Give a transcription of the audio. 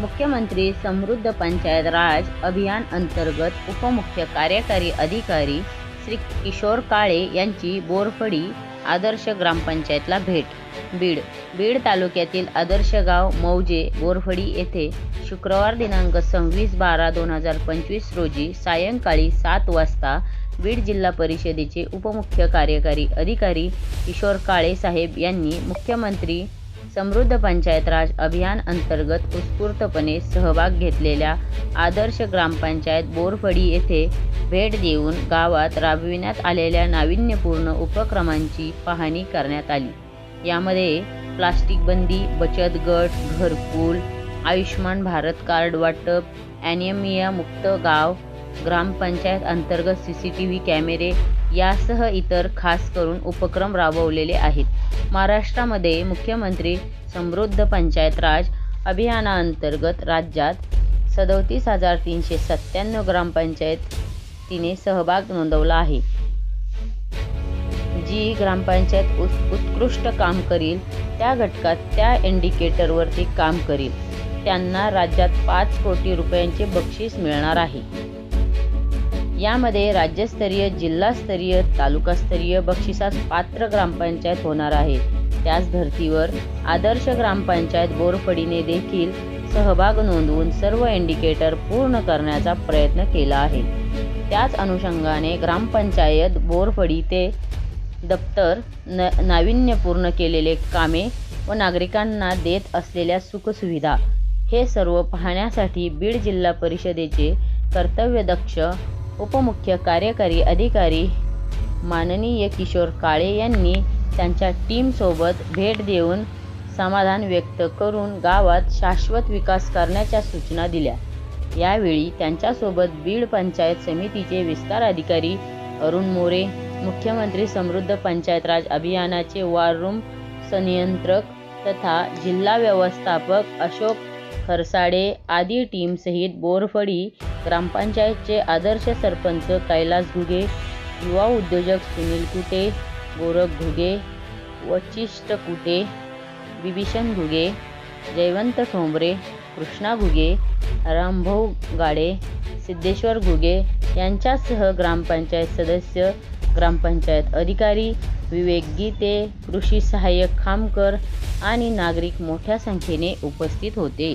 मुख्यमंत्री समृद्ध पंचायत राज अभियान अंतर्गत उपमुख्य कार्यकारी अधिकारी श्री किशोर काळे यांची बोरफडी आदर्श ग्रामपंचायतला भेट. बीड तालुक्यातील आदर्श गाव मौजे बोरफडी येथे शुक्रवार दिनांक 26/12/2025 रोजी सायंकाळी 7 वाजता बीड जिल्हा परिषदेचे उपमुख्य कार्यकारी अधिकारी किशोर काळे साहेब यांनी मुख्यमंत्री समृद्ध पंचायत राज अभियान अंतर्गत उत्स्फूर्तपणे सहभाग घेतलेल्या आदर्श ग्रामपंचायत बोरफडी येथे भेट देऊन गावात राबविण्यात आलेल्या नाविन्यपूर्ण उपक्रमांची पाहणी करण्यात आली. यामध्ये प्लास्टिक बंदी, बचत गट, घरकुल, आयुष्मान भारत कार्ड वाटप, ॲनिमिया मुक्त गाव, ग्रामपंचायत अंतर्गत CCTV कॅमेरे यासह इतर खास करून उपक्रम राबवलेले आहेत. महाराष्ट्रामध्ये मुख्यमंत्री समृद्ध पंचायत राज अभियानाअंतर्गत राज्यात 37,397 ग्रामपंचायतीने सहभाग नोंदवला आहे. जी ग्रामपंचायत उत्कृष्ट काम करील त्या घटकात त्या इंडिकेटरवर ते काम करील त्यांना राज्यात 5 कोटी रुपयांचे बक्षीस मिळणार आहे. यामध्ये राज्यस्तरीय, जिल्हास्तरीय, तालुकास्तरीय बक्षिसास पात्र ग्रामपंचायत होणार आहे. त्याच धर्तीवर आदर्श ग्रामपंचायत बोरफडीने देखील सहभाग नोंदवून सर्व इंडिकेटर पूर्ण करण्याचा प्रयत्न केला आहे. त्याच अनुषंगाने ग्रामपंचायत बोरफडी ते दप्तर नाविन्यपूर्ण केलेले कामे व नागरिकांना देत असलेल्या सुखसुविधा हे सर्व पाहण्यासाठी बीड जिल्हा परिषदेचे कर्तव्यदक्ष उपमुख्य कार्यकारी अधिकारी माननीय किशोर काळे यांनी त्यांच्या टीमसोबत भेट देऊन समाधान व्यक्त करून गावात शाश्वत विकास करण्याच्या सूचना दिल्या. यावेळी त्यांच्यासोबत बीड पंचायत समितीचे विस्तार अधिकारी अरुण मोरे, मुख्यमंत्री समृद्ध पंचायत राज अभियानाचे वॉर रूम संनियंत्रक तथा जिल्हा व्यवस्थापक अशोक खरसाडे आदी टीमसहित बोरफडी ग्रामपंचायतचे आदर्श सरपंच कैलास घुगे, युवा उद्योजक सुनील कुटे, गोरख घुगे, वशिष्ठ कुटे, बिभीषण घुगे, जयवंत ठोंबरे, कृष्णा घुगे, रामभाऊ गाडे, सिद्धेश्वर घुगे यांच्यासह ग्रामपंचायत सदस्य, ग्रामपंचायत अधिकारी, विवेक गीते, कृषी सहाय्यक खामकर आणि नागरिक मोठ्या संख्येने उपस्थित होते.